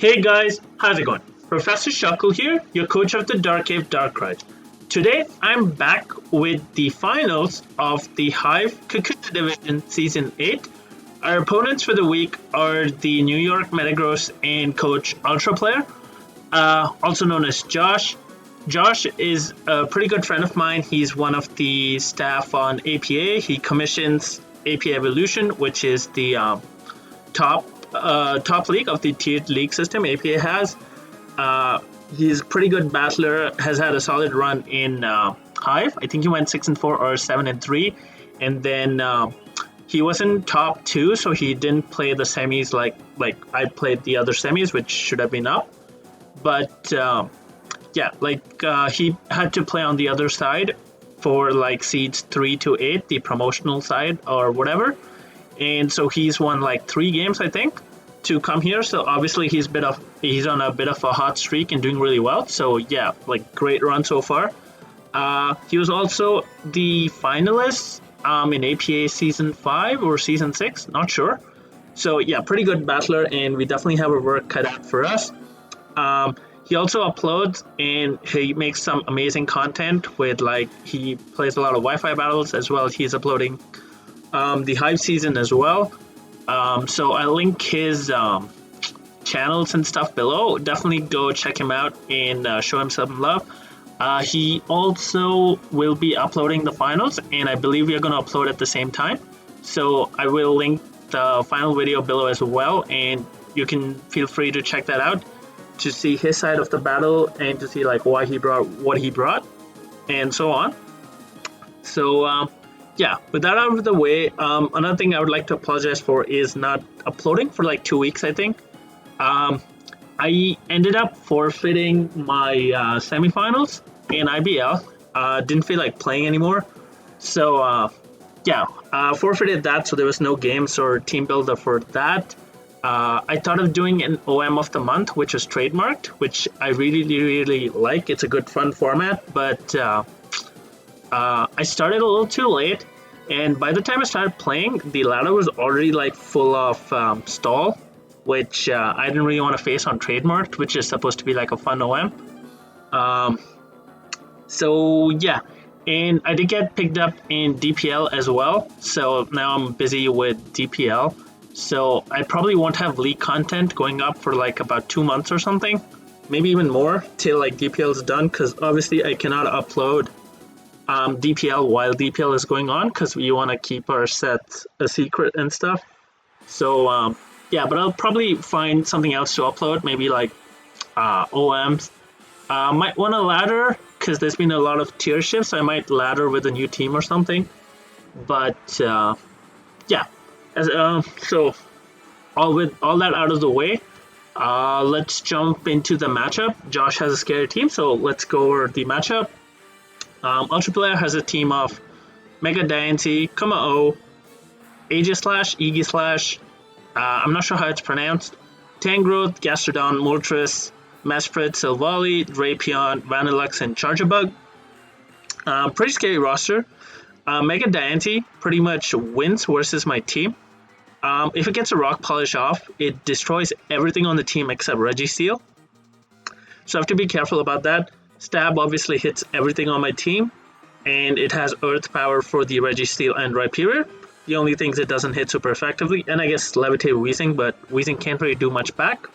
Hey guys, how's it going? Professor Shuckle here, your coach of the Dark Cave Dark Ride. Today I'm back with the finals of the Hive Kakuna Division Season 8. Our opponents for the week are the New York Metagross and coach ultraplayer, also known as Josh. Josh is a pretty good friend of mine. He's one of the staff on APA. He commissions APA Evolution, which is the top league of the tiered league system APA has. He's a pretty good battler. Has had a solid run in Hive. I think he went 6-4 or 7-3, and then he wasn't top two, so he didn't play the semis like I played the other semis, which should have been up. But he had to play on the other side for like seeds 3 to 8, the promotional side or whatever. And so he's won like 3 games, I think, to come here. So obviously he's on a bit of a hot streak and doing really well. So yeah, like great run so far. He was also the finalist in APA season 5 or season 6, not sure. So yeah, pretty good battler, and we definitely have our work cut out for us. He also uploads and he makes some amazing content with he plays a lot of Wi-Fi battles as well. He's uploading the Hive season as well. So I'll link his channels and stuff below. Definitely go check him out and show him some love. He also will be uploading the finals, and I believe we are going to upload at the same time. So I will link the final video below as well, and you can feel free to check that out to see his side of the battle and to see why he brought what he brought and so on. So yeah, with that out of the way, another thing I would like to apologize for is not uploading for 2 weeks, I think. I ended up forfeiting my semifinals in IBL. Didn't feel like playing anymore. So forfeited that, so there was no games or team builder for that. I thought of doing an OM of the month, which is trademarked, which I really like. It's a good fun format, but I started a little too late, and by the time I started playing, the ladder was already full of stall, which I didn't really want to face on trademarked, which is supposed to be a fun OM. So yeah, and I did get picked up in DPL as well, so now I'm busy with DPL. So I probably won't have league content going up for about 2 months or something, maybe even more, till DPL is done, because obviously I cannot upload DPL while DPL is going on, because we want to keep our sets a secret and stuff. So yeah, but I'll probably find something else to upload, maybe OMs. Might want to ladder, because there's been a lot of tier shifts, so I might ladder with a new team or something. But yeah. So with all that out of the way, let's jump into the matchup. Josh has a scary team, so let's go over the matchup. Ultraplayer has a team of Mega Diancie, Kuma-O, Aegislash, Aegislash, I'm not sure how it's pronounced, Tangrowth, Gastrodon, Moltres, Mesprit, Silvally, Drapion, Vanillux, and Charjabug. Pretty scary roster. Mega Diancie pretty much wins versus my team. If it gets a rock polish off, it destroys everything on the team except Registeel. So I have to be careful about that. Stab obviously hits everything on my team, and it has Earth power for the Registeel and Rhyperior. The only things it doesn't hit super effectively, and I guess Levitate Weezing, but Weezing can't really do much back.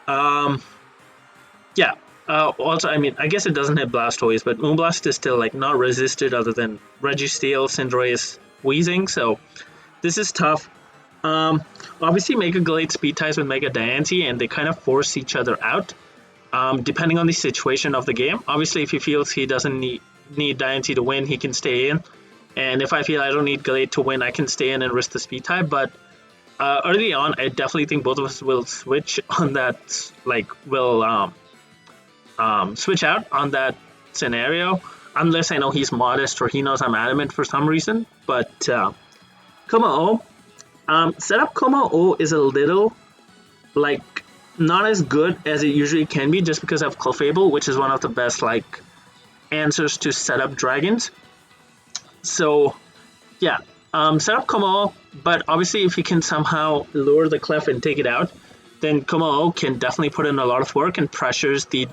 Yeah. Also, I mean, I guess it doesn't hit Blastoise, but Moonblast is still not resisted other than Registeel, Cinderace, Weezing, so this is tough. Obviously Mega Glade speed ties with Mega Diancie, and they kind of force each other out, depending on the situation of the game. Obviously, if he feels he doesn't need Diancie to win, he can stay in, and if I feel I don't need Glade to win, I can stay in and risk the speed tie. But early on, I definitely think both of us will switch on that, switch out on that scenario, unless I know he's modest or he knows I'm adamant for some reason. But Kuma-O, setup Kuma-O is a little not as good as it usually can be, just because of Clefable, which is one of the best answers to setup dragons. So yeah, set up Kuma-O, but obviously if you can somehow lure the Clef and take it out, then Komao can definitely put in a lot of work and pressures the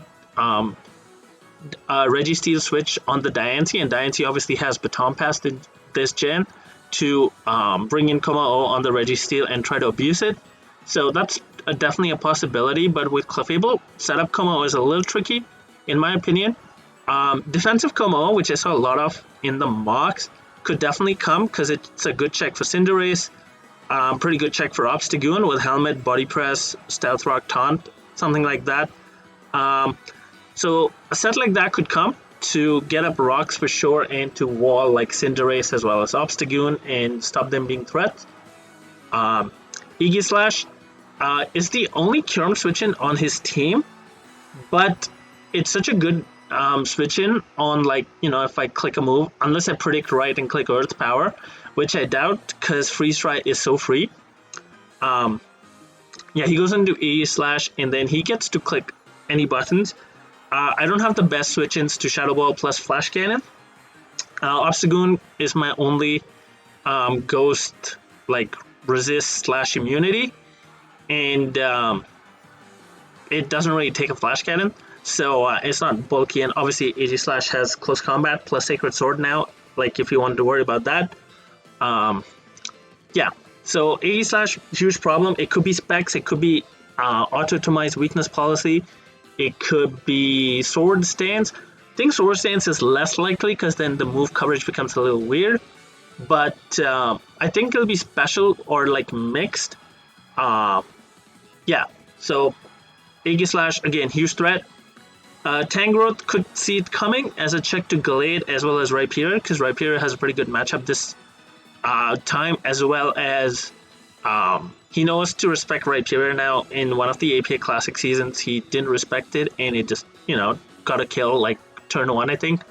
Registeel switch on the Diancie, and Diancie obviously has Baton Pass in this gen to bring in Komao on the Registeel and try to abuse it. So that's definitely a possibility, but with Clefable, setup Komao is a little tricky, in my opinion. Defensive Komao, which I saw a lot of in the mocks, could definitely come because it's a good check for Cinderace, pretty good check for Obstagoon with Helmet, Body Press, Stealth Rock, Taunt, something like that. So a set like that could come to get up rocks for sure and to wall like Cinderace as well as Obstagoon and stop them being threats. Aegislash is the only Kyurem switch-in on his team, but it's such a good switch-in on, like, you know, if I click a move, unless I predict right and click Earth Power, which I doubt because Freeze Dry is so free. Yeah, he goes into Aegislash and then he gets to click any buttons. I don't have the best switch-ins to Shadow Ball plus Flash Cannon. Obstagoon is my only ghost, like, resist / immunity, and it doesn't really take a Flash Cannon, so it's not bulky. And obviously Aegislash has Close Combat plus Sacred Sword now, like if you wanted to worry about that. Yeah, so Aegislash, huge problem. It could be Specs, it could be Auto-Atomize Weakness Policy, it could be Sword Stance. I think Sword Stance is less likely because then the move coverage becomes a little weird. But I think it'll be special or like mixed. Yeah, so Aegislash, again, huge threat. Tangrowth could see it coming as a check to Gallade as well as Rhyperior, because Rhyperior has a pretty good matchup this time, as well as he knows to respect Rhyperior now. In one of the APA Classic seasons, he didn't respect it, and it just, you know, got a kill like turn 1, I think.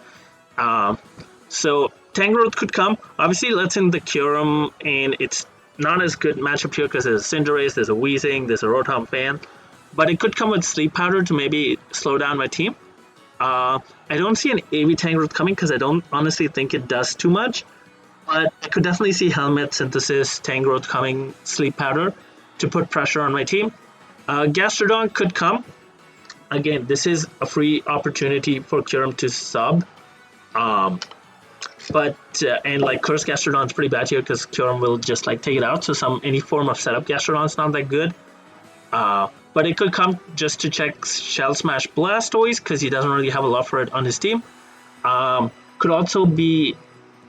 So Tangrowth could come. Obviously, let's in the Kyurem, and it's not as good matchup here because there's a Cinderace, there's a Weezing, there's a Rotom Fan. But it could come with Sleep Powder to maybe slow down my team. I don't see an AV Tangrowth coming because I don't honestly think it does too much. But I could definitely see Helmet, Synthesis, Tangrowth coming, Sleep Powder to put pressure on my team. Gastrodon could come. Again, this is a free opportunity for Kyurem to sub. But and like Curse Gastrodon's pretty bad here because Kyurem will just like take it out. So any form of setup Gastrodon's not that good. But it could come just to check Shell Smash Blastoise because he doesn't really have a lot for it on his team. Could also be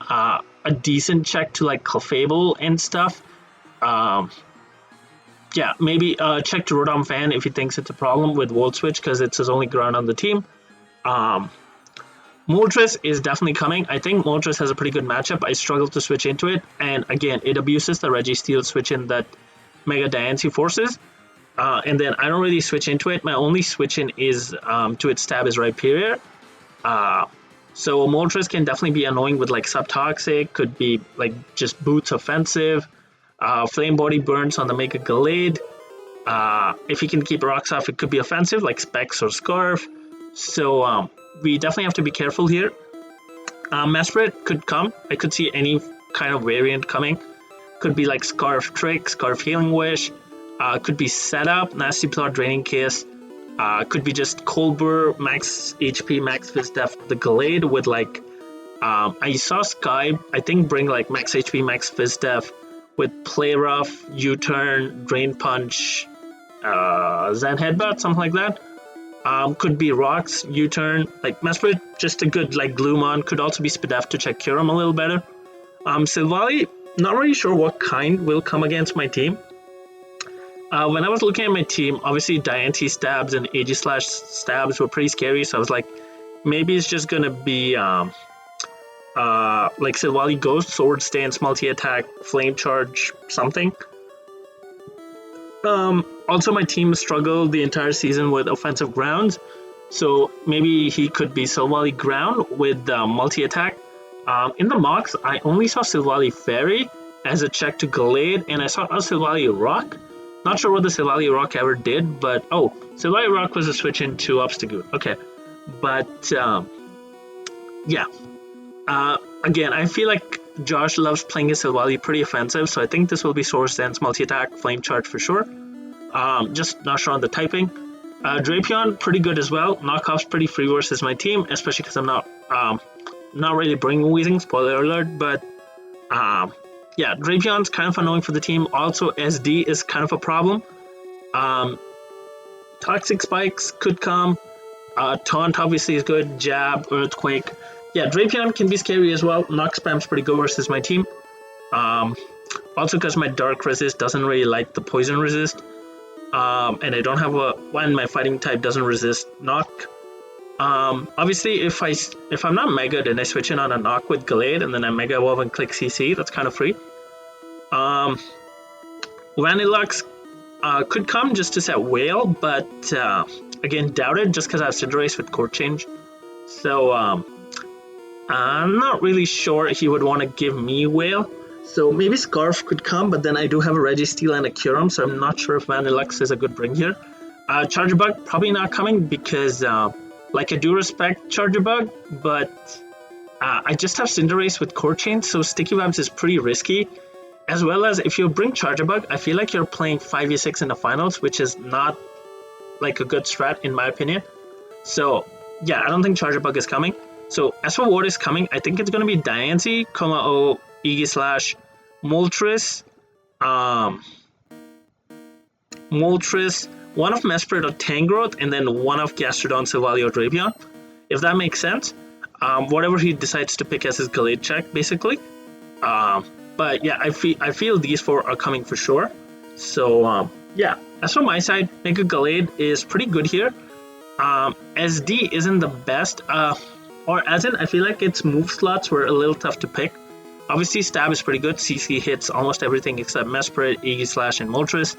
a decent check to like Clefable and stuff. Yeah, maybe check to Rotom Fan if he thinks it's a problem with Volt Switch because it's his only ground on the team. Moltres is definitely coming. I think Moltres has a pretty good matchup. I struggle to switch into it, and again, it abuses the Registeel switch in that Mega Diancie forces. And then I don't really switch into it. My only switch in is to its stab is Rhyperior. So Moltres can definitely be annoying with like Subtoxic, could be like just Boots offensive, Flame Body Burns on the Mega Gallade. If he can keep rocks off, it could be offensive like Specs or Scarf. So we definitely have to be careful here. Mesprit could come. I could see any kind of variant coming. Could be like Scarf Trick, Scarf Healing Wish. Could be Setup, Nasty Plot, Draining Kiss. Could be just Cold Burr, Max HP, Max Fizz Def, the Gallade with like... I saw Sky, I think, bring like Max HP, Max Fizz Def with Play Rough, U-Turn, Drain Punch, Zen Headbutt, something like that. Could be Rocks, U-Turn, like Mesprit, just a good like Gloomon. Could also be Spadef to check Kyurem a little better. Silvally, not really sure what kind will come against my team. When I was looking at my team, obviously Diancie stabs and Aegislash stabs were pretty scary, so I was like, maybe it's just gonna be like Silvally Ghost, Sword Stance, Multi-Attack, Flame Charge, something. Also, my team struggled the entire season with offensive grounds, so maybe he could be Silvally Ground with Multi-Attack. In the mocks, I only saw Silvally Fairy as a check to Gallade, and I saw a Silvally Rock. Not sure what the Silvally Rock ever did, but oh, Silvally Rock was a switch into Obstagoon. Okay, but yeah. Again, I feel like Josh loves playing his Silvally pretty offensive, so I think this will be Sword Stance, Multi-Attack, Flame Charge for sure. Just not sure on the typing. Drapion, pretty good as well. Knockoff's pretty free versus my team, especially because I'm not really bringing Weezing, spoiler alert, but yeah, Drapion's kind of annoying for the team. Also, SD is kind of a problem. Toxic Spikes could come. Taunt obviously is good. Jab, Earthquake. Yeah, Drapion can be scary as well. Knock Spam's pretty good versus my team. Also because my Dark Resist doesn't really like the Poison Resist. And I don't have when my fighting type doesn't resist Knock. Obviously, if I'm not Mega, then I switch in on a Knock with Gallade, and then I Mega Evolve and click CC. That's kind of free. Vanillux could come just to set Whale, but again, doubted just because I have Cinderace with Court Change. So I'm not really sure he would want to give me Whale. So maybe Scarf could come, but then I do have a Registeel and a Kyurem, so I'm not sure if Vanillux is a good bring here. Charjabug probably not coming because like I do respect Charjabug, but I just have Cinderace with Court Chain, so Sticky Vibes is pretty risky. As well as if you bring Charjabug, I feel like you're playing 5v6 in the finals, which is not like a good strat in my opinion. So yeah, I don't think Charjabug is coming. So as for what is coming, I think it's going to be Diancie, Komao, Aegislash, Moltres, one of Mesprit or Tangrowth, and then one of Gastrodon, Silvaleo, Drapion, if that makes sense. Whatever he decides to pick as his Gallade check, basically. But yeah, I feel these four are coming for sure. So yeah, as for my side, Mega Gallade is pretty good here. SD isn't the best, or as in, I feel like its move slots were a little tough to pick. Obviously, Stab is pretty good. CC hits almost everything except Mesprit, Aegislash, and Moltres.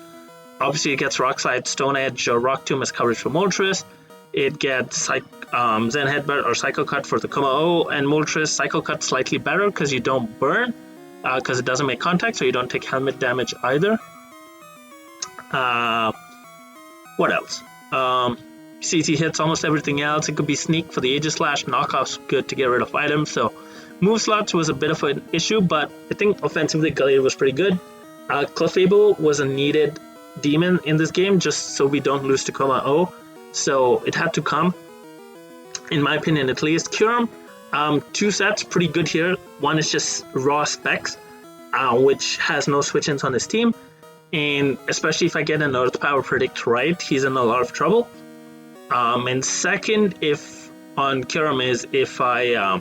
Obviously, it gets Rock Slide, Stone Edge, or Rock Tomb as coverage for Moltres. It gets Zen Headbutt or Psycho Cut for the Komao, and Moltres. Psycho Cut slightly better because you don't burn, because it doesn't make contact, so you don't take helmet damage either. What else? CC hits almost everything else. It could be Sneak for the Aegislash. Knockoff's good to get rid of items, so move slots was a bit of an issue, but I think offensively Gallade was pretty good. Clefable was a needed demon in this game just so we don't lose to Komao, so it had to come, in my opinion at least. Kyurem, two sets pretty good here. One is just raw specs, which has no switch-ins on his team, and especially if I get an Earth Power predict right, he's in a lot of trouble. And second, if on Kyurem is if I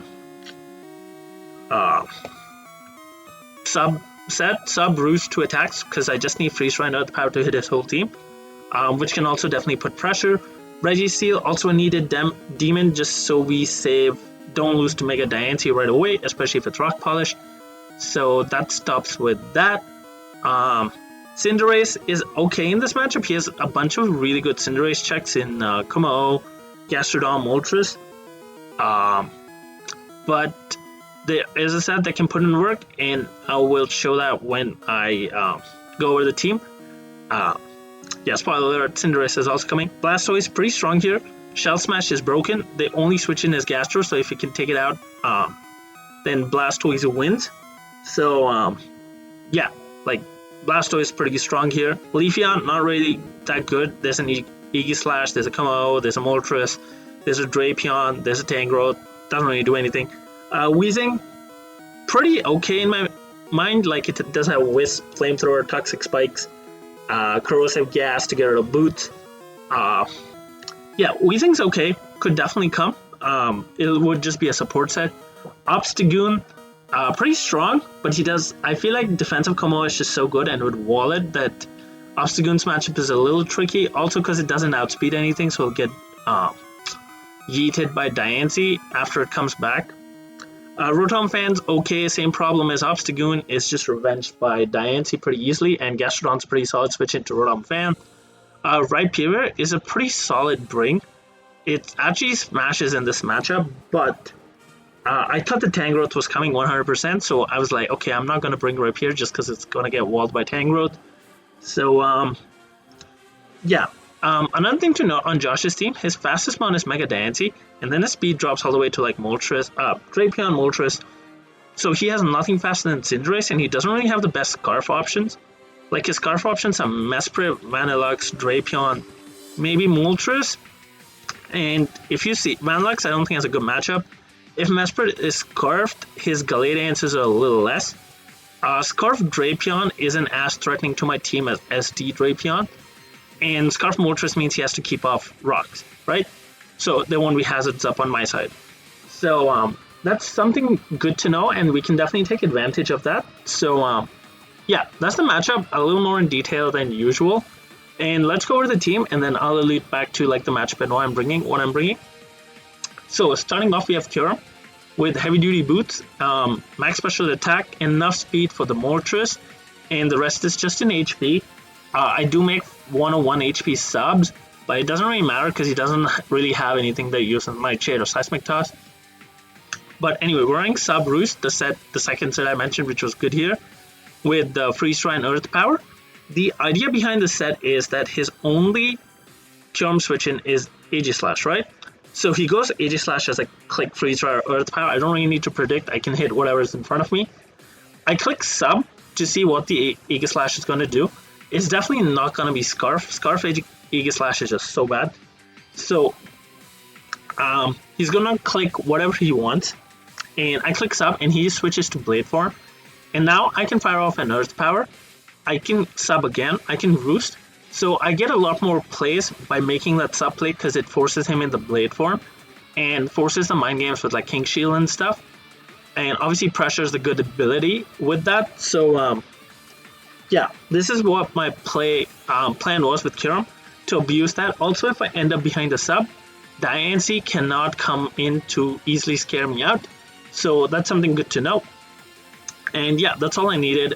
sub Rouge to attacks, because I just need Freeze Ray and Earth Power to hit his whole team, which can also definitely put pressure. Registeel, also a needed demon just so we don't lose to Mega Diancie right away, especially if it's Rock Polish. So that stops with that. Cinderace is okay in this matchup. He has a bunch of really good Cinderace checks in Komao, Gastrodon, Moltres. But there is a set that can put in work, and I will show that when I go over the team. Yeah, spoiler alert, Cinderace is also coming. Blastoise pretty strong here. Shell Smash is broken. They only switch in as Gastro, so if you can take it out, then Blastoise wins. So yeah, like Blastoise pretty strong here. Leafeon, not really that good. There's an Aegislash, there's a Komao, there's a Moltres, there's a Drapion, there's a Tangrowth. Doesn't really do anything. Weezing, pretty okay in my mind. Like, it does have Wisp, Flamethrower, Toxic Spikes, Corrosive Gas to get rid of Boots. Yeah, Weezing's okay. Could definitely come. It would just be a support set. Obstagoon, pretty strong, but he does. I feel like defensive Komao is just so good and would wall it that Obstagoon's matchup is a little tricky. Also because it doesn't outspeed anything, so it'll get yeeted by Diancie after it comes back. Rotom fans, okay, same problem as Obstagoon, is just revenged by Diancie pretty easily, and Gastrodon's pretty solid switch into Rotom fan. Rhyperior is a pretty solid bring. It actually smashes in this matchup, but I thought the Tangrowth was coming 100%, so I was like, okay, I'm not going to bring Rhyperior just because it's going to get walled by Tangrowth. So, yeah. Another thing to note on Josh's team, his fastest mount is Mega Diancie, and then his speed drops all the way to like Moltres, Drapion, Moltres. So he has nothing faster than Cinderace, and he doesn't really have the best Scarf options. Like his scarf options are Mesprit, Vanillux, Drapion, maybe Moltres. And if you see Vanillux, I don't think has a good matchup. If Mesprit is scarfed, his Gallade answers are a little less. Scarf Drapion isn't as threatening to my team as SD Drapion. And Scarf Moltres means he has to keep off rocks, right? So there won't be hazards up on my side. So that's something good to know, and we can definitely take advantage of that. So yeah, that's the matchup, a little more in detail than usual. And let's go over the team, and then I'll allude back to like the matchup and what I'm bringing. So starting off, we have Kyurem with heavy duty boots, max special attack, enough speed for the Moltres, and the rest is just in HP. I do make 101 HP subs, but it doesn't really matter because he doesn't really have anything that uses Nightshade or Seismic Toss. But anyway, we're running Sub Roost, the second set I mentioned, which was good here, with the Freeze Dry and Earth Power. The idea behind the set is that his only Kyurem switch-in is Aegislash, right? So he goes Aegislash as a click Freeze Dry or Earth Power. I don't really need to predict. I can hit whatever's in front of me. I click Sub to see what the Aegislash is going to do. It's definitely not going to be Scarf. Scarf Aegislash is just so bad. So he's going to click whatever he wants. And I click Sub, and he switches to Blade Form. And now I can fire off an Earth Power. I can Sub again. I can Roost. So I get a lot more plays by making that Sub play because it forces him in the Blade Form. And forces the Mind Games with like King Shield and stuff. And obviously Pressure is a good ability with that. So yeah, this is what my plan was with Kyurem, to abuse that. Also, if I end up behind the Sub, Diancie cannot come in to easily scare me out. So that's something good to know. And yeah, that's all I needed.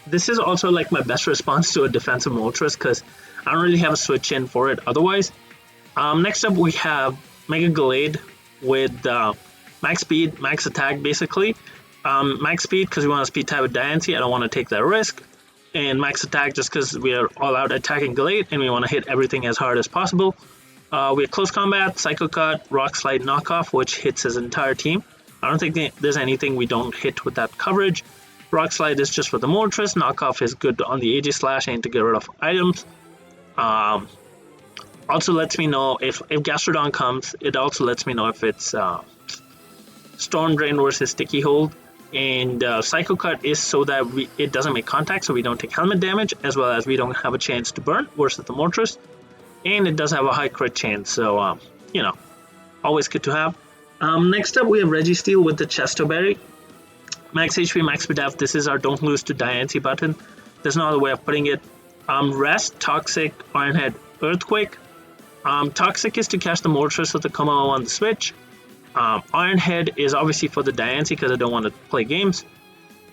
This is also like my best response to a defensive Moltres because I don't really have a switch in for it otherwise. Next up, we have Mega Gallade with max speed, max attack basically. Max speed because we want to speed type with Diancie. I don't want to take that risk. And max attack just because we are all out attacking Gallade and we want to hit everything as hard as possible. We have Close Combat, Psycho Cut, Rock Slide, Knockoff, which hits his entire team. I don't think there's anything we don't hit with that coverage. Rock Slide is just for the Moltres. Knockoff is good on the Aegislash and to get rid of items. Also lets me know if Gastrodon comes, it also lets me know if it's Storm Drain versus Sticky Hold. And Psycho Cut is so that it doesn't make contact, so we don't take helmet damage, as well as we don't have a chance to burn versus the Moltres. And it does have a high crit chance, so, you know, always good to have. Next up, we have Registeel with the Chesto Berry. Max HP, max def. This is our don't lose to Diancie button. There's no other way of putting it. Rest, Toxic, Ironhead, Earthquake. Toxic is to catch the Moltres with the combo on the switch. Ironhead is obviously for the Diancie because I don't want to play games.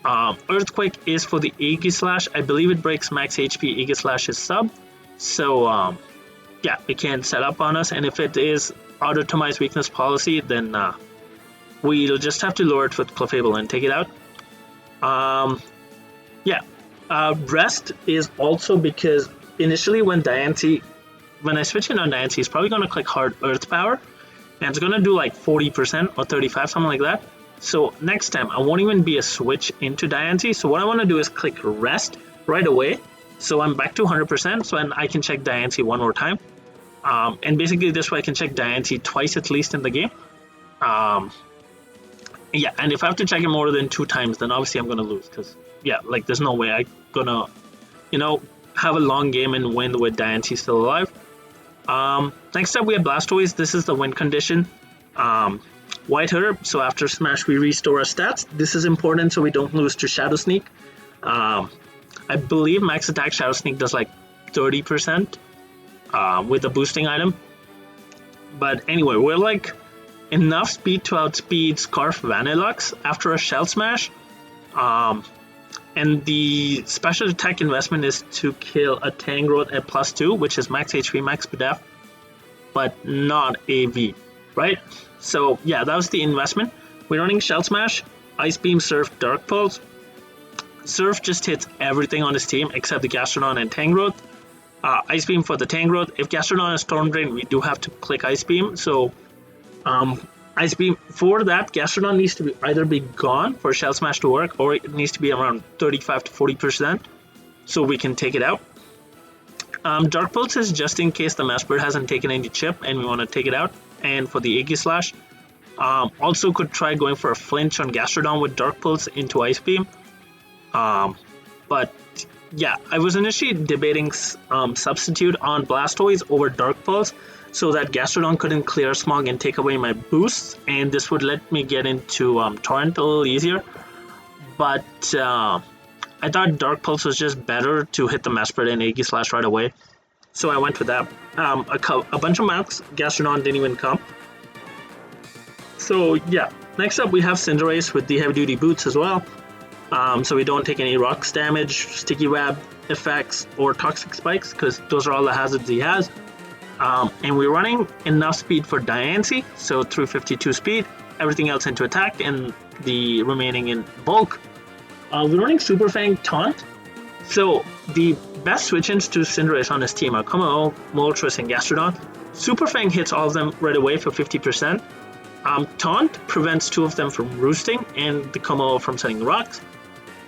Earthquake is for the Aegislash. I believe it breaks max HP. Aegislash is sub. So, yeah, it can set up on us. And if it is auto-atomize weakness policy, then we'll just have to lure it with Clefable and take it out. Yeah. Rest is also because initially when I switch in on Diancie, he's probably going to click hard Earth Power. And it's going to do like 40% or 35%, something like that. So next time, I won't even be a switch into Diancie. So what I want to do is click Rest right away. So I'm back to 100%. So I can check Diancie one more time. And basically this way I can check Diancie twice at least in the game. Yeah, and if I have to check it more than 2 times, then obviously I'm going to lose. Because, yeah, like there's no way I'm going to, you know, have a long game and win with Diancie still alive. Next up we have Blastoise. This is the win condition. White Herb, so after Smash we restore our stats. This is important so we don't lose to Shadow Sneak. I believe max attack Shadow Sneak does like 30% with the boosting item. But anyway, we're like enough speed to outspeed Scarf Vanillux after a Shell Smash. And the special attack investment is to kill a Tangrowth at +2, which is max HP, max def, but not AV, right? So yeah, that was the investment. We're running Shell Smash, Ice Beam, Surf, Dark Pulse. Surf just hits everything on his team except the Gastrodon and Tangrowth. Ice Beam for the Tangrowth. If Gastrodon is Storm Drain, we do have to click Ice Beam. So Ice Beam, for that, Gastrodon needs to either be gone for Shell Smash to work, or it needs to be around 35 to 40%. so we can take it out. Dark Pulse is just in case the Mesprit hasn't taken any chip and we want to take it out. And for the Iggy Slash, also could try going for a flinch on Gastrodon with Dark Pulse into Ice Beam. But yeah, I was initially debating substitute on Blastoise over Dark Pulse so that Gastrodon couldn't clear Smog and take away my boosts, and this would let me get into Torrent a little easier. But I thought Dark Pulse was just better to hit the Mesprit and Iggy Slash right away, so I went with that. A bunch of marks, Gastrodon didn't even come. So yeah, next up we have Cinderace with the heavy duty boots as well. So we don't take any rocks damage, sticky web effects, or toxic spikes, because those are all the hazards he has. And we're running enough speed for Diancie, so 352 speed, everything else into attack, and the remaining in bulk. We're running Super Fang Taunt, so the best switch-ins to Cinderace on his team are Kommo-o, Moltres, and Gastrodon. Super Fang hits all of them right away for 50%. Taunt prevents 2 of them from roosting, and the Kommo-o from setting rocks.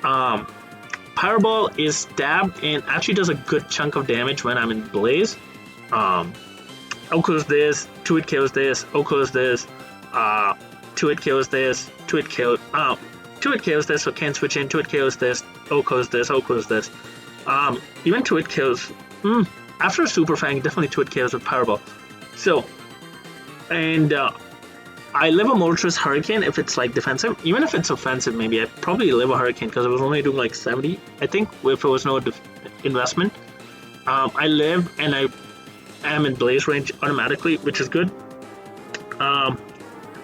Powerball is stab and actually does a good chunk of damage when I'm in Blaze. Oko's this, 2-hit kills this, Oko's this, 2-hit kills this, 2-hit kills, 2-hit kills this, so can't switch in, 2-hit kills this, Oko's this, Oko's this. Even 2-hit kills, after Super Fang, definitely 2-hit kills with Powerball. So, and I live a Moltres Hurricane if it's like defensive. Even if it's offensive, maybe I probably live a Hurricane because I was only doing like 70, I think, if it was no investment. I live and I am in Blaze range automatically, which is good.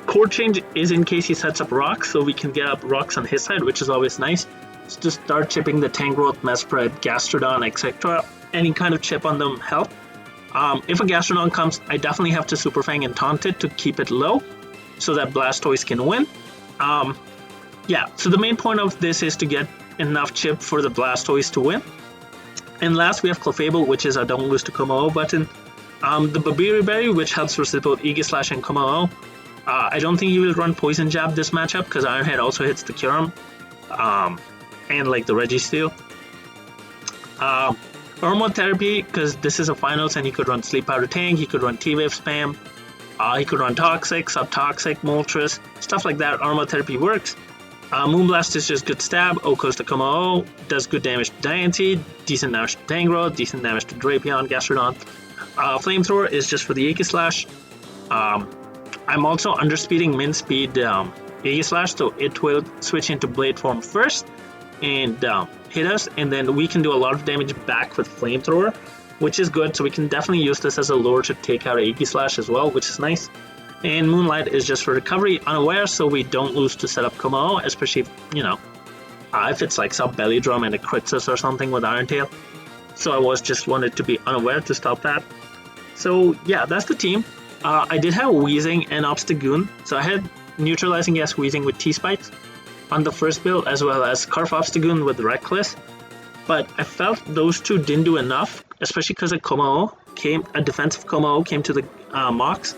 Core Change is in case he sets up rocks, so we can get up rocks on his side, which is always nice. So just start chipping the Tangrowth, Mesprit, Gastrodon, etc. Any kind of chip on them help. If a Gastrodon comes, I definitely have to Super Fang and Taunt it to keep it low, so that Blastoise can win. Yeah, so the main point of this is to get enough chip for the Blastoise to win. And last we have Clefable, which is our don't lose to Kommo-o button. The Babiri Berry, which helps versus both Iggy Slash and Kommo-o. I don't think he will run Poison Jab this matchup because Iron Head also hits the Kyurem. And like the Registeel. Aromatherapy, because this is a finals and he could run Sleep Powder Tank, he could run T-Wave Spam. He could run Toxic, Subtoxic, Moltres, stuff like that. Aromatherapy works. Moonblast is just good stab. Oko's to Kommo-o, does good damage to Diancie, decent damage to Tangrowth, decent damage to Drapion, Gastrodon. Flamethrower is just for the Iggy Slash. I'm also underspeeding min speed Iggy Slash, so it will switch into Blade Form first and hit us, and then we can do a lot of damage back with Flamethrower, which is good, so we can definitely use this as a lure to take out Iggy Slash as well, which is nice. And Moonlight is just for recovery, unaware, so we don't lose to set up Kommo-o, especially if, if it's like sub Belly Drum and it crits us or something with Iron Tail. So I just wanted to be unaware to stop that. So yeah, that's the team. I did have Weezing and Obstagoon, so I had Neutralizing Gas Weezing with T-Spikes on the first build, as well as Scarf Obstagoon with Reckless. But I felt those two didn't do enough, especially because a defensive Kommo-o came to the Mox,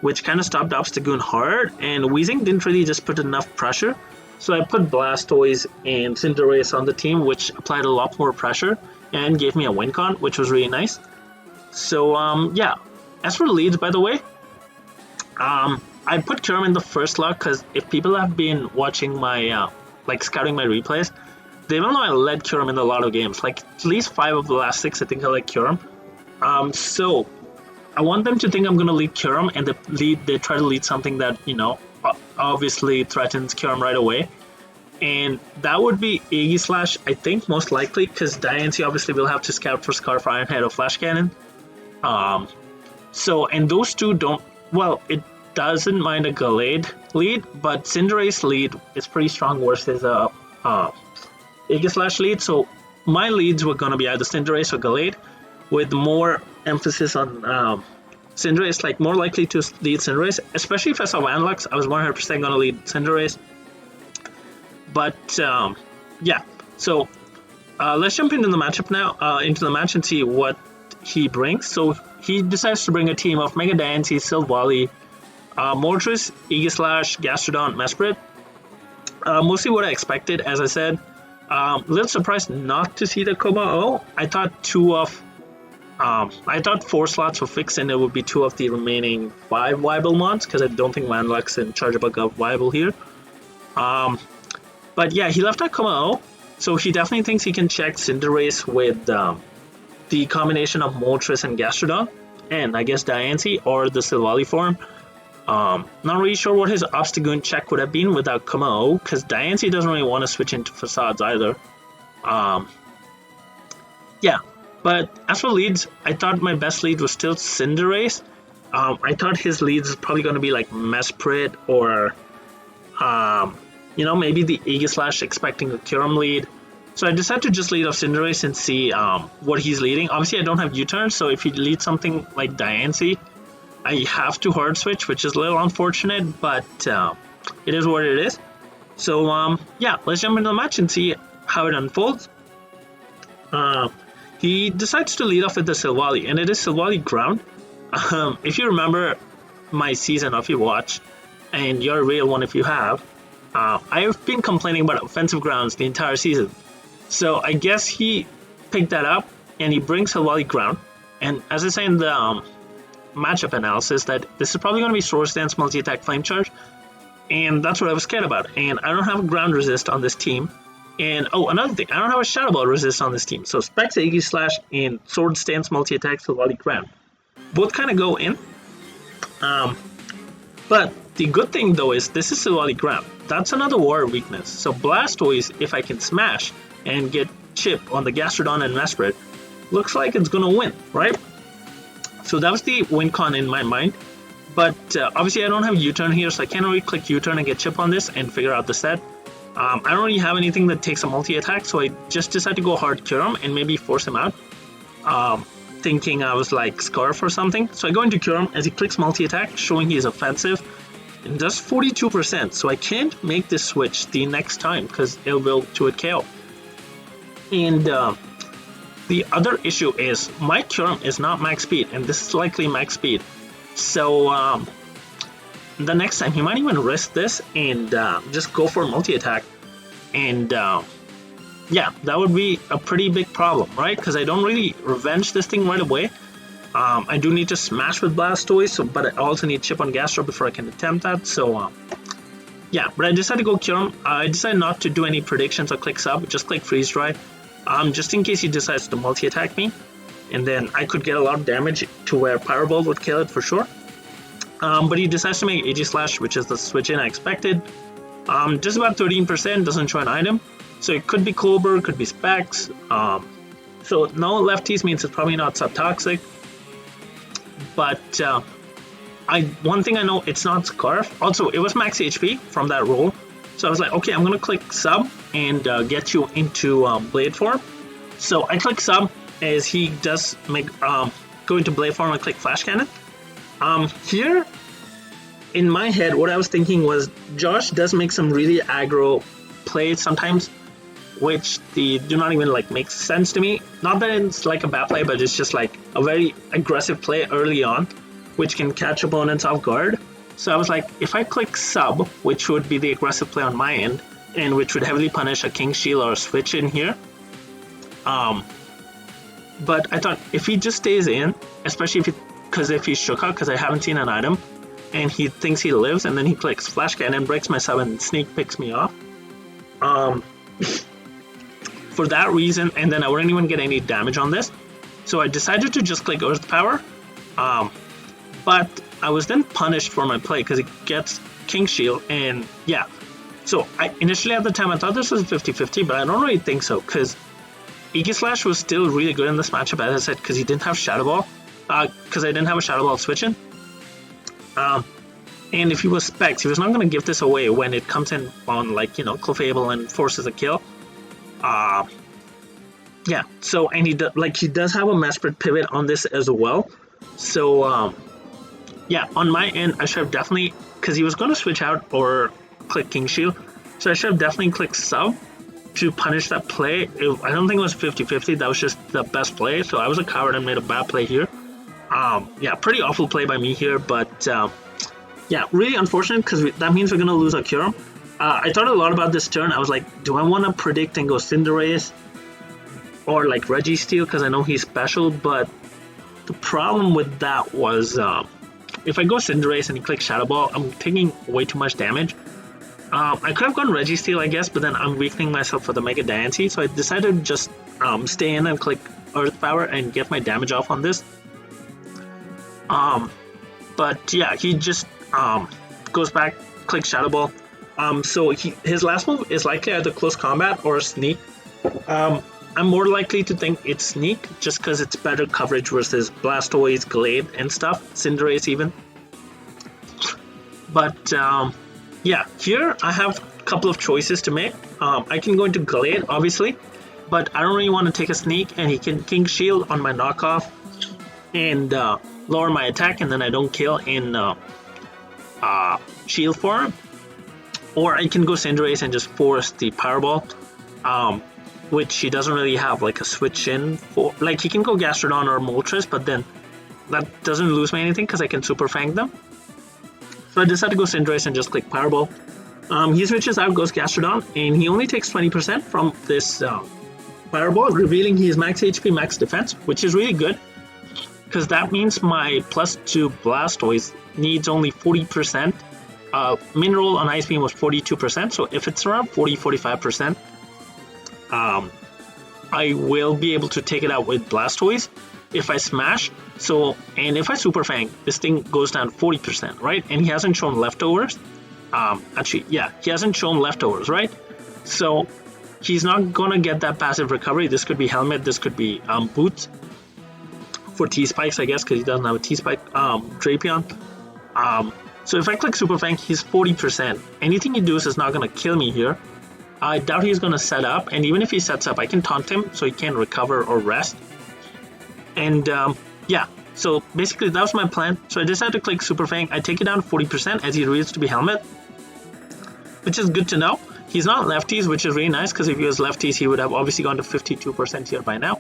which kind of stopped Obstagoon hard, and Weezing didn't really just put enough pressure. So I put Blastoise and Cinderace on the team, which applied a lot more pressure and gave me a win con, which was really nice. So yeah, as for leads, by the way, I put Kyurem in the first slot because if people have been watching my scouting my replays, they will know I led Kyurem in a lot of games. Like at least 5 of the last 6, I think I led Kyurem. So I want them to think I'm going to lead Kyurem, and they try to lead something that, obviously threatens Kyurem right away. And that would be Iggy Slash, I think, most likely, because Diancie obviously will have to scout for Scarf, Iron Head, or Flash Cannon. And those two don't, it doesn't mind a Gallade lead, but Cinderace lead is pretty strong versus Iggy Slash lead. So my leads were going to be either Cinderace or Gallade, with more emphasis on Cinderace, like more likely to lead Cinderace, especially if I saw Vanlux. I was 100% going to lead Cinderace. But yeah, so let's jump into the matchup now, into the match and see what he brings. So he decides to bring a team of Mega Diancie, Silvally, Moltres, Iggy Slash, Gastrodon, Mesprit. Mostly what I expected, as I said. Little surprised not to see the Kuma O. I thought 4 slots were fixed and it would be 2 of the remaining 5 viable mons because I don't think Vanlux and Charjabug are viable here. But yeah, he left out Kuma O, so he definitely thinks he can check Cinderace with the combination of Moltres and Gastrodon, and I guess Diancie or the Silvally form. Not really sure what his Obstagoon check would have been without Kuma O, because Diancie doesn't really want to switch into Facades either. Yeah, but as for leads, I thought my best lead was still Cinderace. I thought his leads is probably going to be like Mesprit or, maybe the Aegislash expecting a Kyurem lead. So I decided to just lead off Cinderace and see what he's leading. Obviously, I don't have U-turn, so if he leads something like Diancie, I have to hard switch, which is a little unfortunate, but it is what it is. So yeah, let's jump into the match and see how it unfolds. He decides to lead off with the Silvally, and it is Silvally ground. If you remember my season, or if you watch, and you're a real one if you have, I've been complaining about offensive grounds the entire season. So I guess he picked that up, and he brings Silvally ground. And as I say in the matchup analysis, that this is probably going to be Sword Stance, multi-attack, Flame Charge, and that's what I was scared about. And I don't have a ground resist on this team. And oh, another thing, I don't have a Shadow Ball resist on this team. So Specs, Aegislash, and Sword Stance, multi-attack, Silvally ground both kind of go in. But the good thing though is this is Silvally ground. That's another water weakness. So Blastoise, if I can smash and get chip on the Gastrodon and Mesprit, looks like it's gonna win, right? So that was the win con in my mind. But obviously I don't have U-turn here, so I can't really click U-turn and get chip on this and figure out the set. I don't really have anything that takes a multi-attack, so I just decided to go hard Kyurem and maybe force him out. Thinking I was like Scarf or something. So I go into Kyurem as he clicks multi-attack, showing he is offensive. And does 42%, so I can't make this switch the next time because it will to a KO. And the other issue is my Kyurem is not max speed, and this is likely max speed. So the next time he might even risk this and just go for multi-attack. And yeah, that would be a pretty big problem, right? Because I don't really revenge this thing right away. I do need to smash with Blastoise, but I also need chip on Gastro before I can attempt that. So yeah, but I decided to go Kyurem. I decided not to do any predictions or click sub, just click Freeze Dry. Just in case he decides to multi-attack me. And then I could get a lot of damage to where Pyro Ball would kill it for sure. But he decides to make Aegislash, which is the switch in I expected. Just about 13%, doesn't show an item. So it could be Colbur, could be Specs. So no lefties means it's probably not Subtoxic. But one thing I know, it's not Scarf. Also, it was max HP from that roll. So I was like, okay, I'm going to click sub and get you into Blade form. So I click sub as he does make go into Blade form and click Flash Cannon. Here, in my head, what I was thinking was Josh does make some really aggro plays sometimes, which do not even like make sense to me. Not that it's like a bad play, but it's just like a very aggressive play early on, which can catch opponents off guard. So I was like, if I click sub, which would be the aggressive play on my end, and which would heavily punish a King Shield or a switch in here. But I thought if he just stays in, especially if he's shook out, because I haven't seen an item, and he thinks he lives, and then he clicks Flash Cannon, breaks my sub, and sneak picks me off. For that reason, and then I wouldn't even get any damage on this. So I decided to just click Earth Power. But I was then punished for my play because it gets King Shield, and yeah. So initially at the time I thought this was 50-50, but I don't really think so, because Aegislash was still really good in this matchup, as I said, because he didn't have Shadow Ball. Because I didn't have a Shadow Ball switch in. And if he was Specs, he was not going to give this away when it comes in on, like, Clefable and forces a kill. Yeah, so, and he does have a Mesprit pivot on this as well. So, yeah, on my end, I should have definitely, because he was going to switch out or click King Shield, so I should have definitely clicked sub to punish that play. I don't think it was 50-50, that was just the best play, so I was a coward and made a bad play here. Yeah, pretty awful play by me here, but yeah, really unfortunate because that means we're going to lose our Kyurem. I thought a lot about this turn. I was like, do I want to predict and go Cinderace or like Registeel because I know he's special? But the problem with that was if I go Cinderace and he clicks Shadow Ball, I'm taking way too much damage. I could have gone Registeel, I guess, but then I'm weakening myself for the Mega Diancie, so I decided to just stay in and click Earth Power and get my damage off on this. But yeah, he just goes back, clicks Shadow Ball. So his last move is likely either Close Combat or Sneak. I'm more likely to think it's Sneak, just because it's better coverage versus Blastoise, Glade, and stuff, Cinderace even. But yeah, here I have a couple of choices to make. I can go into Glade, obviously, but I don't really want to take a Sneak, and he can King Shield on my knockoff and lower my attack, and then I don't kill in Shield form. Or I can go Cinderace and just force the Powerball, which he doesn't really have like a switch in for. Like, he can go Gastrodon or Moltres, but then that doesn't lose me anything because I can Super Fang them. So I decided to go Cinderace and just click Powerball. He switches out, goes Gastrodon, and he only takes 20% from this Fireball, revealing he is max HP, max defense, which is really good because that means my +2 Blastoise needs only 40%. Mineral on Ice Beam was 42%, so if it's around 40-45%, I will be able to take it out with Blastoise if I smash. So, and if I Super Fang, this thing goes down 40%, right? And he hasn't shown leftovers. Actually, yeah, he hasn't shown leftovers, right? So he's not gonna get that passive recovery. This could be Helmet, this could be Boots for T-Spikes, I guess, because he doesn't have a T-Spike Drapion. So if I click Super Fang, he's 40%. Anything he does is not gonna kill me here. I doubt he's gonna set up, and even if he sets up, I can taunt him so he can't recover or rest. And yeah, so basically that was my plan. So I decided to click Super Fang. I take it down 40% as he reveals to be Helmet, which is good to know. He's not lefties, which is really nice because if he was lefties, he would have obviously gone to 52% here by now.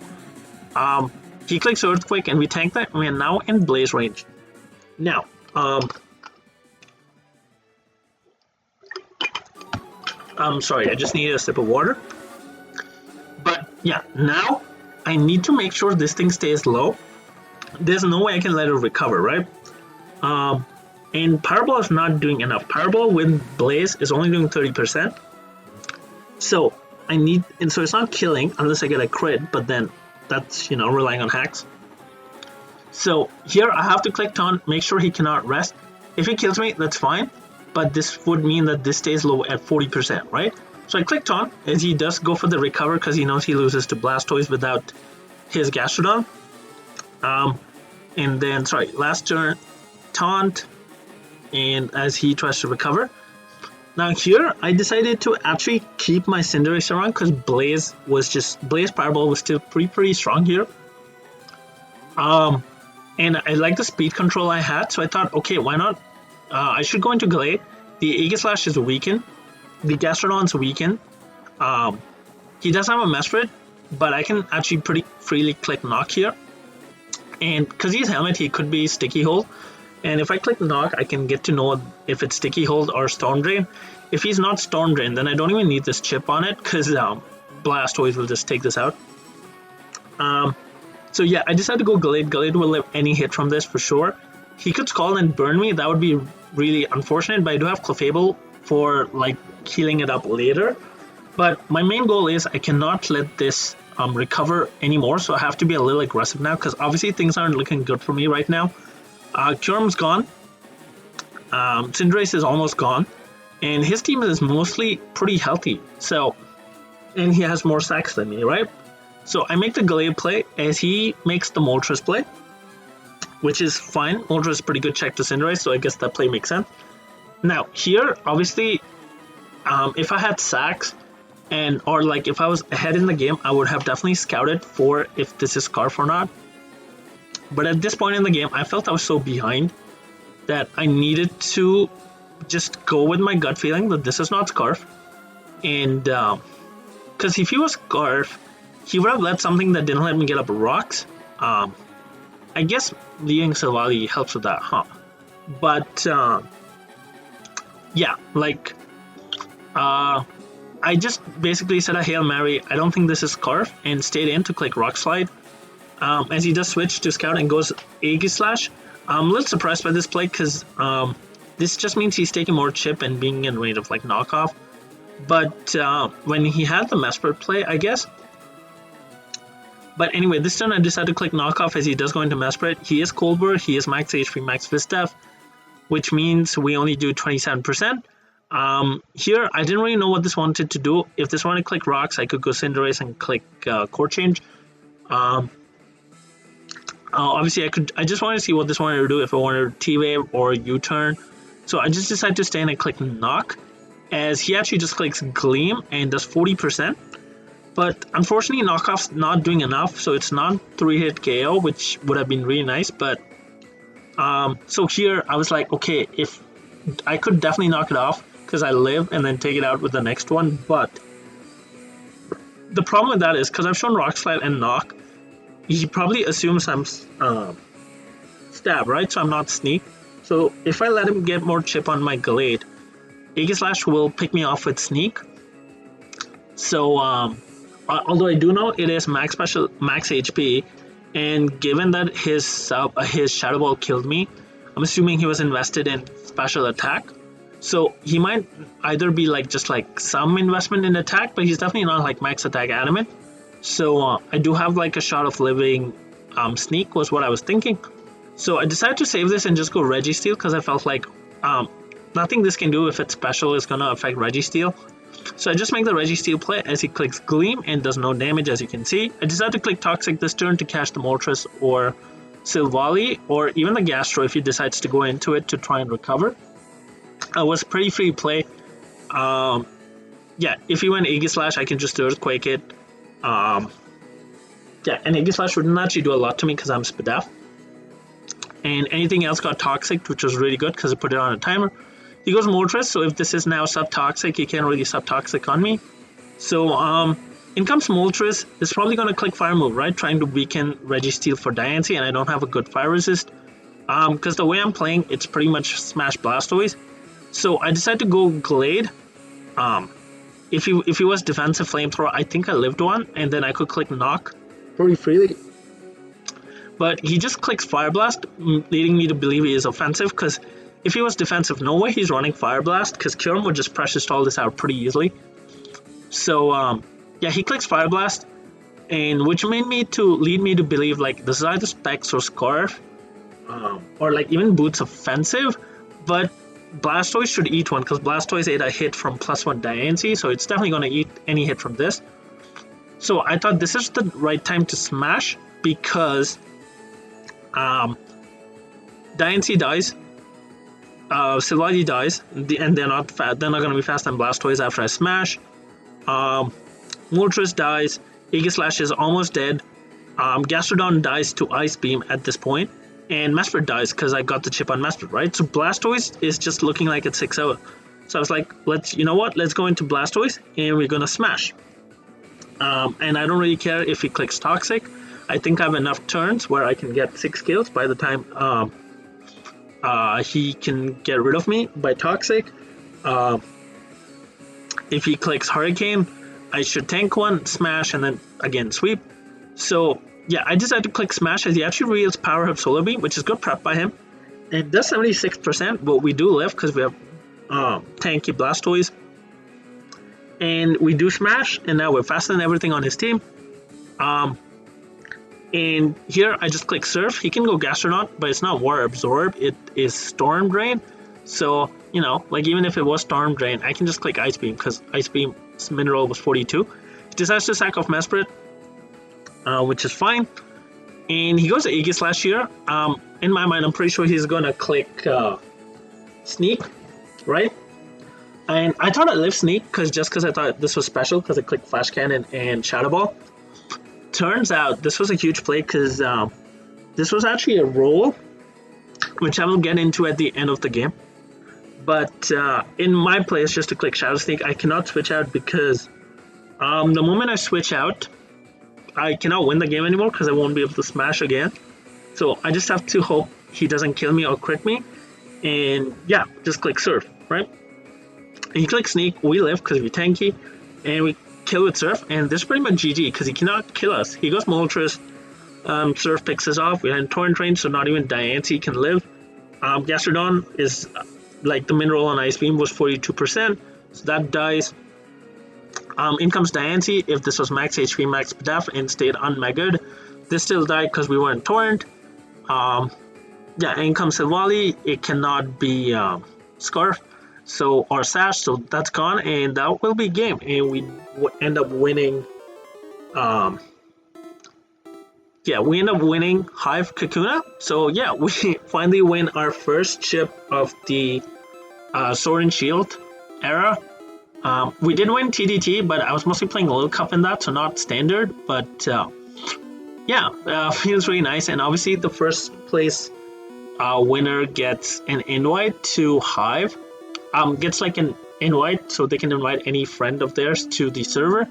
He clicks Earthquake and we tank that. We are now in Blaze range. Now, I'm sorry, I just needed a sip of water. But yeah, now I need to make sure this thing stays low. There's no way I can let it recover, right? And Powerball is not doing enough. Powerball with Blaze is only doing 30%. So I need, and so it's not killing unless I get a crit, but then that's, you know, relying on hacks. So here I have to click Taunt, make sure he cannot rest. If he kills me, that's fine, but this would mean that this stays low at 40%, right? So I click Taunt as he does go for the recover because he knows he loses to Blastoise without his Gastrodon. And then, sorry, last turn, Taunt, and as he tries to recover. Now here, I decided to actually keep my Cinderace around because Blaze Fireball was still pretty strong here. And I like the speed control I had, so I thought, okay, why not? I should go into Glade. The Aegislash is weakened. The Gastrodon's weakened. He does have a Mesprit, but I can actually pretty freely click Knock here. And because he's Helmet, he could be Sticky Hold. And if I click Knock, I can get to know if it's Sticky Hold or Storm Drain. If he's not Storm Drain, then I don't even need this chip on it because Blastoise will just take this out. So yeah, I decided to go Glade. Glade will live any hit from this for sure. He could Scald and burn me. That would be really unfortunate, but I do have Clefable for like healing it up later. But my main goal is I cannot let this recover anymore, so I have to be a little aggressive now because obviously things aren't looking good for me right now. Kyurem's gone. Cinderace is almost gone. And his team is mostly pretty healthy. So, and he has more sacks than me, right? So I make the Glade play as he makes the Moltres play, which is fine. Moltres is pretty good check to Cinderace, so I guess that play makes sense. Now, here, obviously, if I had sacks, or like if I was ahead in the game, I would have definitely scouted for if this is Scarf or not. But at this point in the game, I felt I was so behind that I needed to just go with my gut feeling that this is not Scarf. And because if he was Scarf, he would have let something that didn't let me get up rocks. I guess leaving Silvally helps with that, huh? But yeah, like Uh, I just basically said a Hail Mary, I don't think this is Scarf, and stayed in to click Rock Slide. As he does switch to Scout and goes Aegis Slash. I'm a little surprised by this play because this just means he's taking more chip and being in range of like knockoff. But when he had the Mesprit play, I guess. But anyway, this turn I decided to click knockoff as he does go into Mesprit. He is Cold War, he is max HP, max Vistef, which means we only do 27%. Here, I didn't really know what this wanted to do. If this wanted to click Rocks, I could go Cinderace and click Core Change. Obviously, I just wanted to see what this wanted to do, if I wanted T-Wave or U-Turn. So I just decided to stay in and click Knock, as he actually just clicks Gleam and does 40%. But unfortunately, Knockoff's not doing enough, so it's not 3-hit KO, which would have been really nice. But so here, I was like, okay, if I could definitely knock it off, because I live, and then take it out with the next one. But the problem with that is, because I've shown Rock Slide and Knock, he probably assumes I'm Stab, right? So I'm not Sneak. So if I let him get more chip on my Glade, Aegis Slash will pick me off with Sneak. So although I do know it is max HP, and given that his Shadow Ball killed me, I'm assuming he was invested in special attack. So he might either be like just like some investment in attack, but he's definitely not like max attack adamant. So I do have like a shot of living Sneak was what I was thinking. So I decided to save this and just go Registeel because I felt like nothing this can do if it's special is going to affect Registeel. So I just make the Registeel play as he clicks Gleam and does no damage, as you can see. I decided to click Toxic this turn to catch the Moltres or Silvally, or even the Gastro if he decides to go into it to try and recover. It was pretty free play. Yeah, if he went Aegis Slash, I can just Earthquake it. Yeah, and Aegis Slash wouldn't actually do a lot to me because I'm Spadef. And anything else got Toxic, which was really good because I put it on a timer. He goes Moltres, so if this is now sub-toxic, he can't really sub-toxic on me. So in comes Moltres. It's probably going to click Fire Move, right? Trying to weaken Registeel for Diancie, and I don't have a good Fire Resist. Because the way I'm playing, it's pretty much Smash Blastoise. So I decided to go Glade. If he was Defensive Flamethrower, I think I lived one, and then I could click Knock pretty freely. But he just clicks Fire Blast, leading me to believe he is offensive, because if he was defensive, no way he's running Fire Blast, because Kyurem would just pressure stall this out pretty easily. So, yeah, he clicks Fire Blast, and which lead me to believe, like, this is either Specs or Scarf, or, like, even Boots offensive, but Blastoise should eat one, because Blastoise ate a hit from +1 Diancie, so it's definitely going to eat any hit from this. So I thought this is the right time to smash, because Diancie dies, Silvally dies, and they're not going to be fast on Blastoise after I smash. Moltres dies, Aegis Slash is almost dead, Gastrodon dies to Ice Beam at this point, and Mesprit dies because I got the chip on Mesprit, right? So Blastoise is just looking like it's 6-0. So I was like, you know what, let's go into Blastoise, and we're going to smash. And I don't really care if he clicks Toxic. I think I have enough turns where I can get 6 kills by the time he can get rid of me by Toxic. If he clicks Hurricane, I should tank one, smash, and then again sweep. So yeah, I decided to click smash as he actually reveals Power Up Solar Beam, which is good prep by him. It does 76%, but we do live because we have tanky Blastoise. And we do smash, and now we're faster than everything on his team. And here I just click Surf. He can go Gastrodon, but it's not Water Absorb, it is Storm Drain. So, you know, like even if it was Storm Drain, I can just click Ice Beam because Ice Beam's mineral was 42. He decides to sack off Mesprit, which is fine. And he goes Aegis Slash here. In my mind, I'm pretty sure he's going to click Sneak, right? And I thought I lived Sneak because I thought this was special because I clicked Flash Cannon and Shadow Ball. Turns out this was a huge play because this was actually a roll, which I will get into at the end of the game. But in my play, it's just to click Shadow Sneak. I cannot switch out because the moment I switch out, I cannot win the game anymore because I won't be able to smash again. So I just have to hope he doesn't kill me or crit me. And yeah, just click Surf, right? he clicks sneak, we live because we tanky, and we kill with surf, and this is pretty much GG because he cannot kill us. He goes Moltres, surf picks us off, we're in torrent range, so not even Diancie can live. Gastrodon is like the min roll on Ice Beam was 42%, so that dies. In comes Diancie. If this was max HP, max def, and stayed unmegaed, this still died because we were in torrent. Yeah, in comes Silvally. It cannot be Scarf, so or Sash, so that's gone, and that will be game, and we end up winning. Yeah, we end up winning Hive Kakuna. So yeah, we finally win our first chip of the Sword and Shield era. We did win TDT, but I was mostly playing Little Cup in that, so not standard. But yeah, feels really nice. And obviously, the first place winner gets an invite to Hive. Gets like an invite, so they can invite any friend of theirs to the server.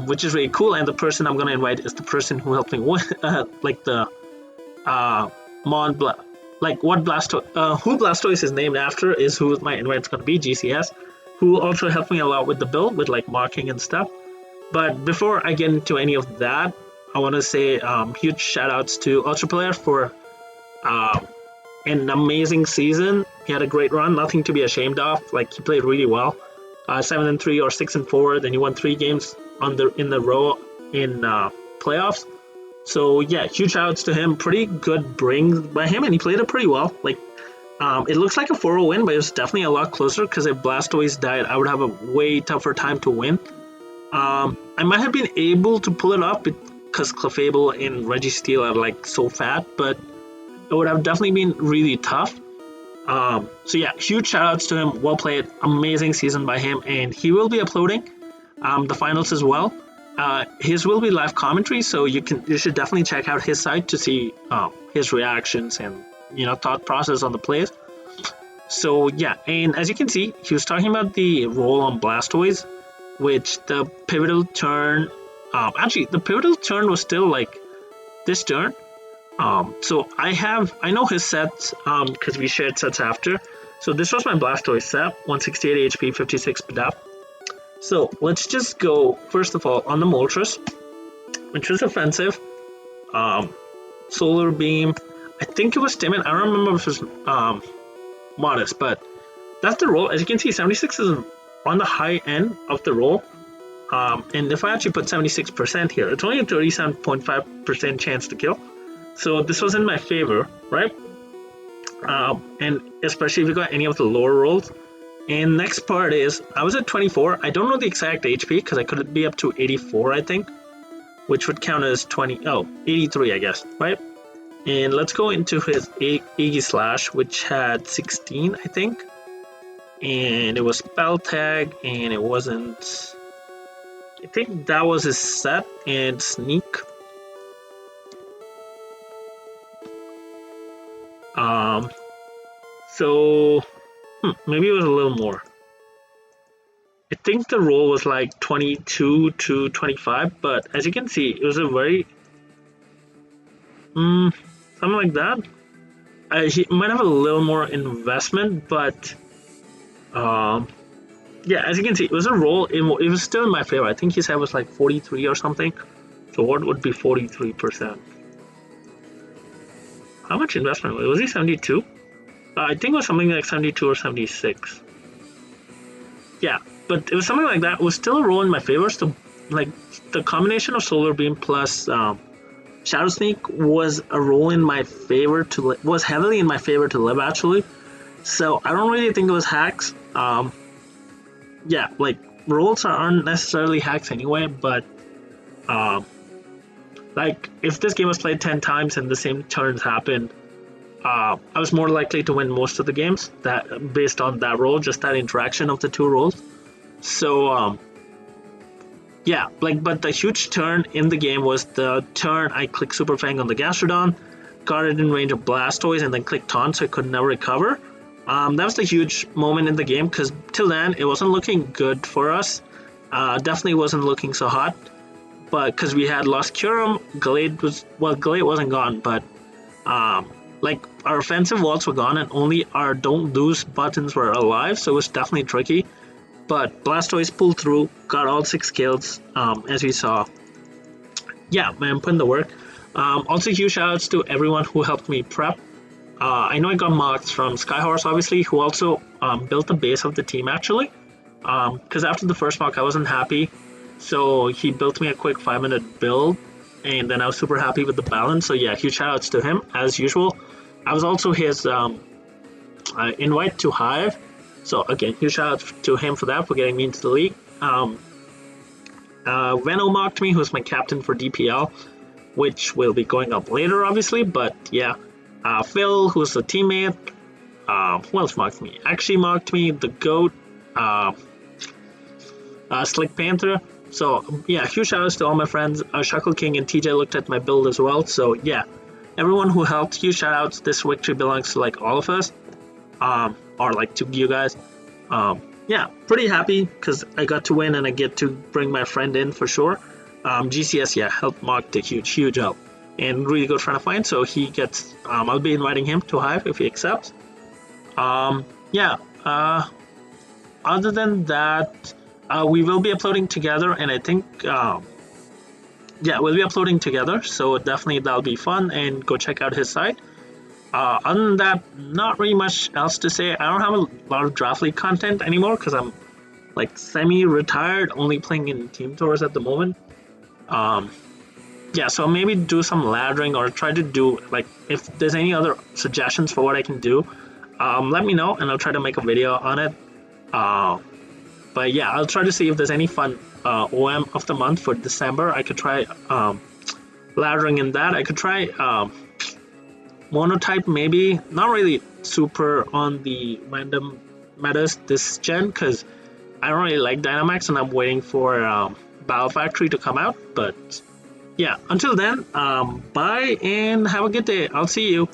Which is really cool, and the person I'm gonna invite is the person who helped me win, like the like what who Blastoise is named after is who my invite's gonna be, GCS, who also helped me a lot with the build, with like marking and stuff. But before I get into any of that, I want to say huge shout outs to ultraplayer for an amazing season. He had a great run, nothing to be ashamed of. Like, he played really well. 7-3 or 6-4, then he won 3 games in the row in playoffs. So yeah, huge shoutouts to him. Pretty good bring by him, and he played it pretty well. Like, it looks like a 4-0 win, but it was definitely a lot closer, because if Blastoise died, I would have a way tougher time to win. I might have been able to pull it up because Clefable and Registeel are like so fat, but it would have definitely been really tough. So yeah, huge shout outs to him. Well played, amazing season by him, and he will be uploading the finals as well. His will be live commentary, so you should definitely check out his site to see his reactions and thought process on the plays. So yeah, and as you can see, he was talking about the roll on Blastoise, which the pivotal turn. Actually, the pivotal turn was still like this turn. So I know his sets because we shared sets after. So this was my Blastoise set, 168 HP, 56 PDAF. So let's just go first of all on the Moltres, which was offensive. Solar Beam, I think it was timid. I don't remember if it was modest, but that's the roll. As you can see, 76 is on the high end of the roll. And if I actually put 76% here, it's only a 37.5% chance to kill. So this was in my favor, right? And especially if you got any of the lower rolls. And next part is, I was at 24. I don't know the exact HP because I could be up to 84, I think, which would count as 83, I guess, right? And let's go into his Aegislash, which had 16, I think. And it was Spell Tag, and it wasn't... I think that was his set, and Sneak. So maybe it was a little more. I think the roll was like 22 to 25, but as you can see, it was a very something like that. He might have a little more investment, but yeah, as you can see, it was a roll. It was still in my favor. I think his head was like 43 or something. So what would be 43%? How much investment was he? 72? I think it was something like 72 or 76. Yeah, but it was something like that. It was still a roll in my favor. So, like, the combination of Solar Beam plus Shadow Sneak was a roll in my favor was heavily in my favor to live, actually. So I don't really think it was hacks. Yeah, like, rolls aren't necessarily hacks anyway, but like, if this game was played 10 times and the same turns happened, I was more likely to win most of the games that based on that roll, just that interaction of the two rolls. So yeah, like, but the huge turn in the game was the turn I clicked Super Fang on the Gastrodon, got it in range of Blastoise, and then clicked Taunt, so I could never recover. That was the huge moment in the game, because till then it wasn't looking good for us. Definitely wasn't looking so hot, but because we had lost Kyurem, Glade wasn't gone, but like, our offensive walls were gone, and only our don't lose buttons were alive, so it was definitely tricky. but Blastoise pulled through, got all 6 kills, as we saw. Yeah, man, put in the work. Also, huge shoutouts to everyone who helped me prep. I know I got marks from Skyhorse, obviously, who also built the base of the team, actually. Because after the first mock, I wasn't happy. So he built me a quick 5-minute build, and then I was super happy with the balance. So yeah, huge shoutouts to him, as usual. I was also his invite to Hive. So again, huge shoutouts to him for that, for getting me into the league. Veno mocked me, who's my captain for DPL, which will be going up later, obviously. But yeah, Phil, who's a teammate. Who else mocked me? Actually mocked me, the GOAT, Slick Panther. So yeah, huge shoutouts to all my friends. Shuckle King and TJ looked at my build as well. So yeah, everyone who helped, huge shoutouts. This victory belongs to like all of us, or like to you guys. Yeah, pretty happy because I got to win and I get to bring my friend in for sure. GCS, yeah, helped mock the huge help and really good friend of mine. So he gets, I'll be inviting him to Hive if he accepts. Yeah. Other than that, we will be uploading together, and I think, yeah, we'll be uploading together. So definitely that'll be fun, and go check out his site. Other than that, not really much else to say. I don't have a lot of Draft League content anymore because I'm like semi-retired, only playing in team tours at the moment. Yeah, so maybe do some laddering or try to do, like, if there's any other suggestions for what I can do, let me know and I'll try to make a video on it. But yeah, I'll try to see if there's any fun OM of the month for December. I could try laddering in that. I could try monotype, maybe. Not really super on the random metas this gen because I don't really like Dynamax and I'm waiting for Battle Factory to come out. But yeah, until then, bye and have a good day. I'll see you.